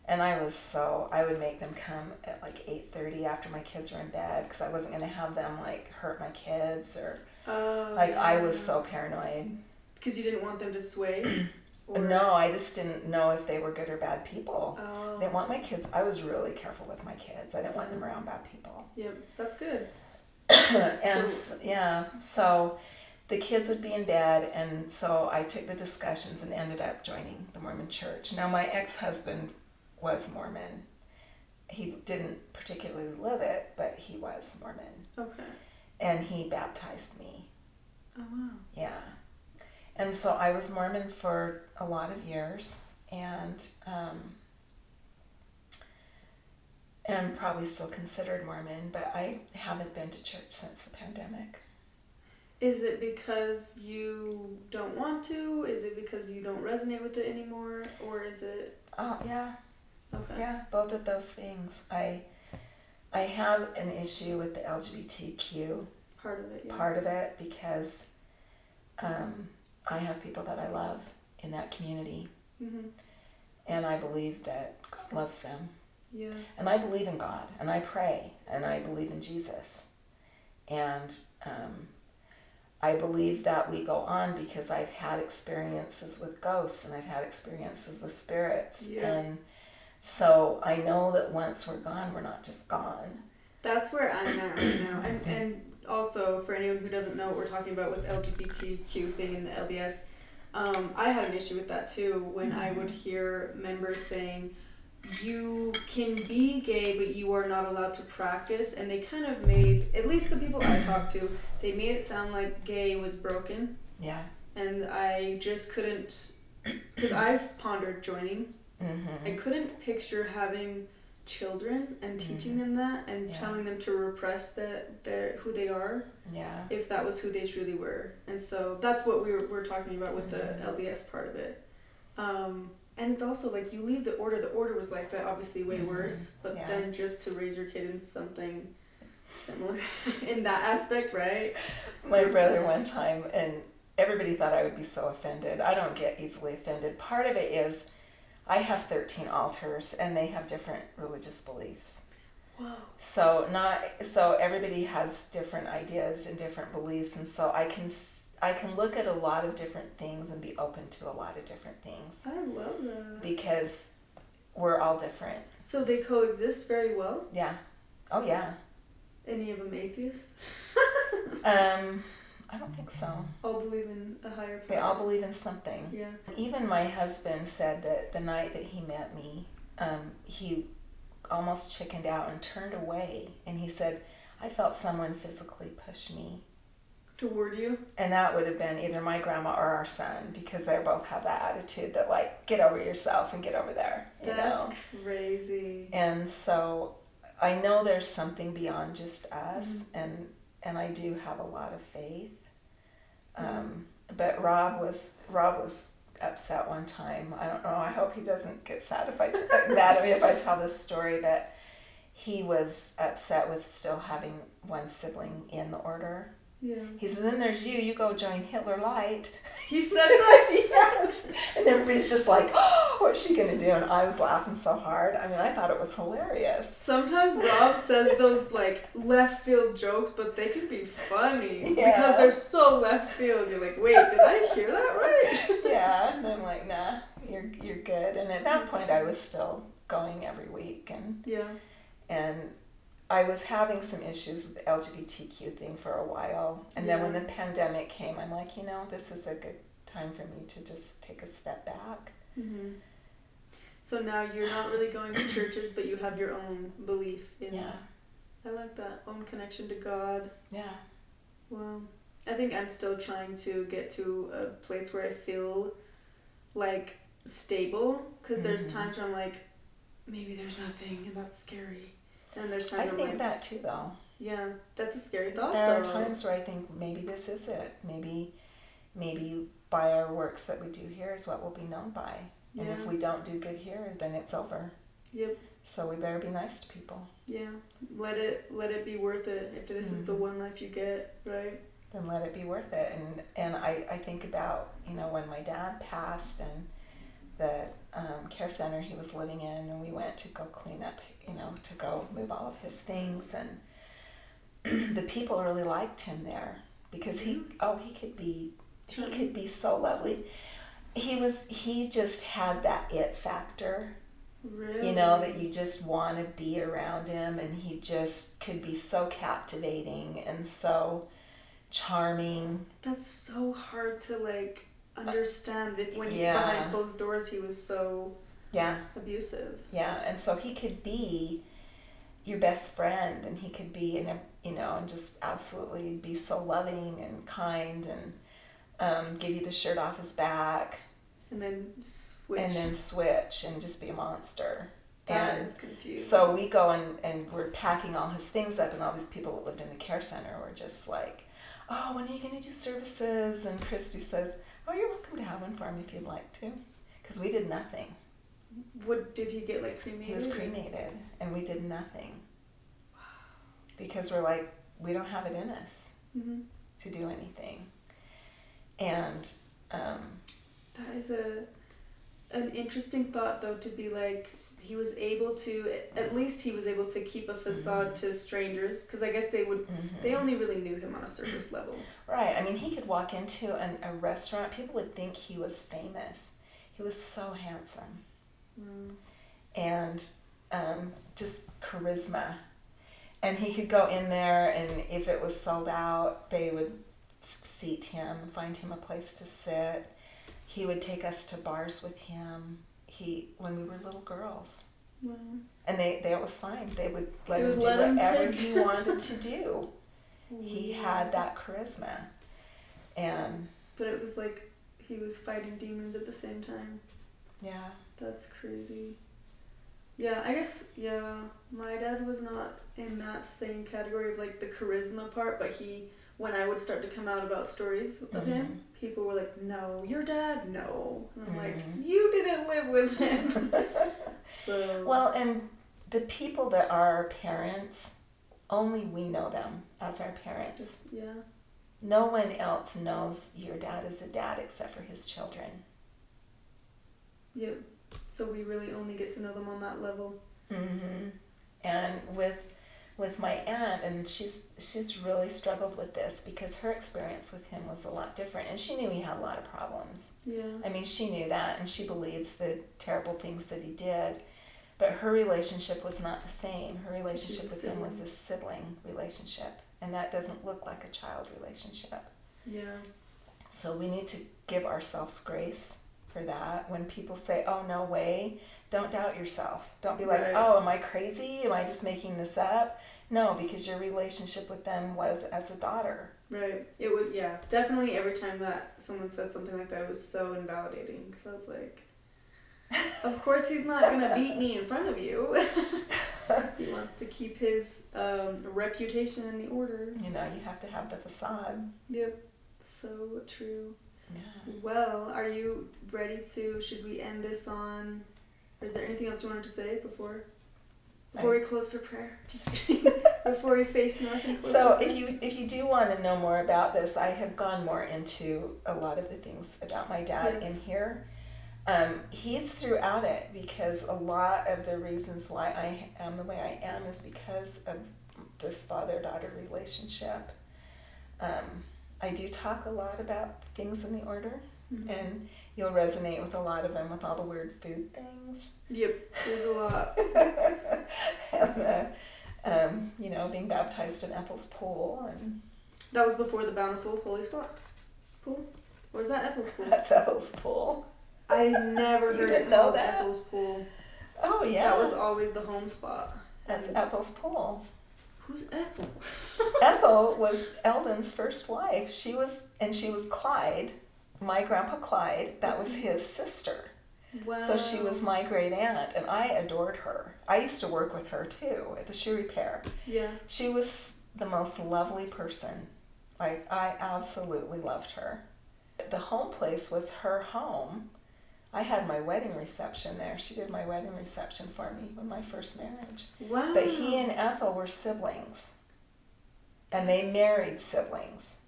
and I would make them come at like 8:30 after my kids were in bed, because I wasn't going to have them like hurt my kids, or I was so paranoid. Because you didn't want them to sway? No, I just didn't know if they were good or bad people. Oh. I didn't want my kids. I was really careful with my kids. I didn't want them around bad people. Yep, that's good. And so the kids would be in bed, and so I took the discussions and ended up joining the Mormon church. Now, my ex-husband was Mormon, he didn't particularly live it, but he was Mormon. Okay. And he baptized me. Oh, wow. Yeah. And so I was Mormon for a lot of years, and probably still considered Mormon, but I haven't been to church since the pandemic. Is it because you don't want to? Is it because you don't resonate with it anymore? Or is it... Oh, yeah. Okay. Yeah, both of those things. I have an issue with the LGBTQ Part of it, yeah. part of it, because I have people that I love in that community. Mm-hmm. And I believe that God loves them. Yeah. And I believe in God, and I pray, and I believe in Jesus. And I believe that we go on because I've had experiences with ghosts, and I've had experiences with spirits. Yeah. And so I know that once we're gone, we're not just gone. That's where I'm at right now. And also, for anyone who doesn't know what we're talking about with LGBTQ thing in the LDS, I had an issue with that too when I would hear members saying, you can be gay, but you are not allowed to practice. And they kind of made, at least the people I talked to, they made it sound like gay was broken. Yeah. And I just couldn't, because I've pondered joining. Mm-hmm. I couldn't picture having children and teaching them that and telling them to repress who they are. Yeah. If that was who they truly were. And so that's what we're talking about with the LDS part of it. And it's also like you leave the order was like that, obviously way worse, but then just to raise your kid in something similar in that aspect, right? My brother one time, and everybody thought I would be so offended. I don't get easily offended. Part of it is I have 13 altars, and they have different religious beliefs. Wow. So everybody has different ideas and different beliefs, and so I can look at a lot of different things and be open to a lot of different things. I love that. Because we're all different. So they coexist very well? Yeah. Oh, yeah. Any of them atheists? I don't think so. All believe in a higher power. They all believe in something. Yeah. Even my husband said that the night that he met me, he almost chickened out and turned away. And he said, I felt someone physically push me. Toward you? And that would have been either my grandma or our son, because they both have that attitude that, like, get over yourself and get over there. That's crazy. And so I know there's something beyond just us, and I do have a lot of faith. But Rob was upset one time. I don't know. I hope he doesn't get mad at me if I tell this story, but he was upset with still having one sibling in the order. Yeah. He said, then there's you. You go join Hitler Light. He said that? Yes. And everybody's just like, oh, what's she going to do? And I was laughing so hard. I mean, I thought it was hilarious. Sometimes Rob says those, like, left field jokes, but they can be funny. Yeah. Because they're so left field. You're like, wait, did I hear that right? Yeah. And I'm like, nah, you're good. And at that point, I was still going every week. And I was having some issues with the LGBTQ thing for a while. And then when the pandemic came, I'm like, this is a good time for me to just take a step back. Mm-hmm. So now you're not really going to churches, but you have your own belief in I like that. Own connection to God. Yeah. Wow. I think I'm still trying to get to a place where I feel like stable, because there's times where I'm like, maybe there's nothing, and that's scary. And there's times I think that too, though. Yeah, that's a scary thought. There are times where I think maybe this is it. Maybe by our works that we do here is what we'll be known by. And if we don't do good here, then it's over. Yep. So we better be nice to people. Yeah. Let it be worth it. If this is the one life you get, right? Then let it be worth it. And I think about, when my dad passed, and the care center he was living in, and we went to go clean up, to go move all of his things, and the people really liked him there because he could be so lovely. He just had that it factor. Really? That you just want to be around him, and he just could be so captivating and so charming. That's so hard to understand when behind closed doors he was so abusive. Yeah, and so he could be your best friend, and he could be and just absolutely be so loving and kind, and give you the shirt off his back, and then switch and just be a monster. That is confusing. So we go and we're packing all his things up, and all these people that lived in the care center were just like, oh, when are you going to do services? And Christy says, oh, you're welcome to have one for him if you'd like to, because we did nothing. What did he get, like, cremated? He was cremated, and we did nothing. Because we're like, we don't have it in us to do anything. And that is an interesting thought, though, to be like, he was able to, at least he was able to keep a facade to strangers, because I guess they only really knew him on a surface level. Right. I mean, he could walk into a restaurant, people would think he was famous. He was so handsome. And just charisma. And he could go in there, and if it was sold out, they would seat him, find him a place to sit. He would take us to bars with him. When we were little girls. Wow. And it was fine. They would let him do whatever he wanted to do. He had that charisma. But it was like he was fighting demons at the same time. Yeah. That's crazy. Yeah, I guess, my dad was not in that same category of, like, the charisma part, but when I would start to come out about stories of him, people were like, no, your dad, no. And I'm like, you didn't live with him. So. Well, and the people that are our parents, only we know them as our parents. Yeah. No one else knows your dad as a dad except for his children. Yep. So we really only get to know them on that level. And with my aunt, and she's really struggled with this because her experience with him was a lot different, and she knew he had a lot of problems. Yeah. I mean, she knew that, and she believes the terrible things that he did, but her relationship was not the same. Her relationship with him was a sibling relationship, and that doesn't look like a child relationship. Yeah. So we need to give ourselves grace for that. When people say, oh, no way, don't doubt yourself. Don't be like, oh, am I crazy? Am I just making this up? No, because your relationship with them was as a daughter. Right. It would, definitely every time that someone said something like that, it was so invalidating, because I was like, of course he's not going to beat me in front of you. He wants to keep his reputation in the order. You have to have the facade. Yep. So true. Yeah. Well, are you ready should we end this on, or is there anything else you wanted to say before we close for prayer? Just kidding. Before we face north and close. So if you do want to know more about this, I have gone more into a lot of the things about my dad in here. He's throughout it, because a lot of the reasons why I am the way I am is because of this father-daughter relationship. I do talk a lot about things in the order, and you'll resonate with a lot of them with all the weird food things. Yep, there's a lot. And being baptized in Ethel's pool, and that was before the bountiful holy spot pool, or is that Ethel's pool? That's Ethel's pool. I never heard it called Ethel's pool. Oh yeah, that was always the home spot. That's Ethel's pool. Who's Ethel? Ethel was Eldon's first wife. She was Clyde, my grandpa Clyde. That was his sister. Wow. So she was my great aunt, and I adored her. I used to work with her too at the shoe repair. Yeah. She was the most lovely person. Like, I absolutely loved her. The home place was her home. I had my wedding reception there. She did my wedding reception for me in my first marriage. Wow. But he and Ethel were siblings. And they married siblings.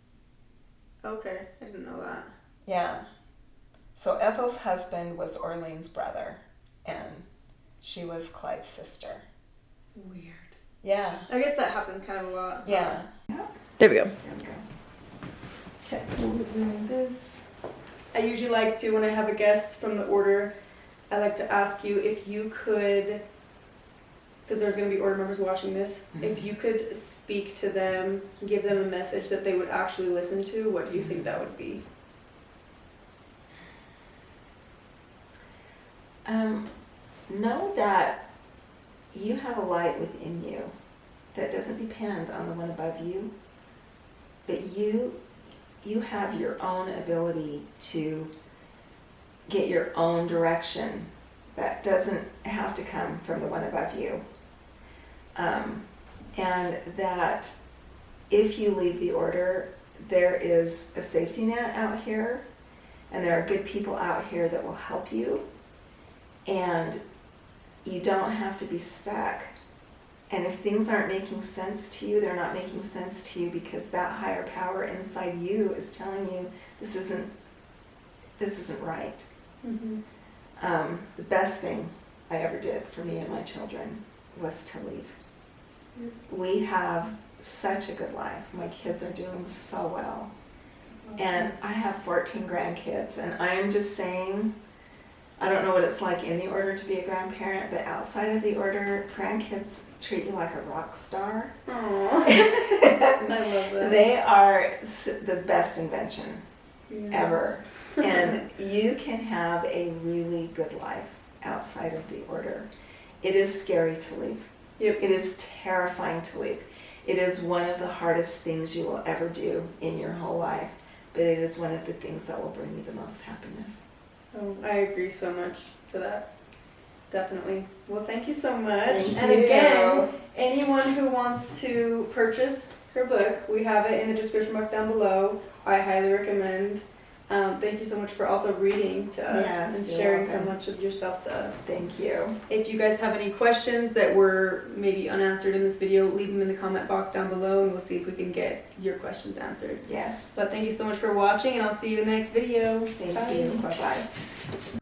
Okay, I didn't know that. Yeah. So Ethel's husband was Orlean's brother, and she was Clyde's sister. Weird. Yeah. I guess that happens kind of a lot. Yeah. There we go. Okay, we'll zoom this. I usually like to, when I have a guest from the order, I like to ask you if you could, because there's going to be order members watching this, if you could speak to them, give them a message that they would actually listen to, what do you think that would be? Know that you have a light within you that doesn't depend on the one above you, but you have your own ability to get your own direction that doesn't have to come from the one above you. And that if you leave the order, there is a safety net out here, and there are good people out here that will help you, and you don't have to be stuck. And if things aren't making sense to you, they're not making sense to you because that higher power inside you is telling you this isn't right. Mm-hmm. The best thing I ever did for me and my children was to leave. Mm-hmm. We have such a good life. My kids are doing so well. And I have 14 grandkids, and I am just saying, I don't know what it's like in the order to be a grandparent, but outside of the order, grandkids treat you like a rock star. Aww. I love that. They are the best invention ever. Yeah. And you can have a really good life outside of the order. It is scary to leave. Yep. It is terrifying to leave. It is one of the hardest things you will ever do in your whole life, but it is one of the things that will bring you the most happiness. Oh, I agree so much for that. Definitely. Well, thank you so much. Thank and you. Again, anyone who wants to purchase her book, we have it in the description box down below. I highly recommend. Thank you so much for also reading to us and sharing so much of yourself to us. Thank you. If you guys have any questions that were maybe unanswered in this video, leave them in the comment box down below and we'll see if we can get your questions answered. Yes. But thank you so much for watching, and I'll see you in the next video. Thank Bye. you. Bye-bye.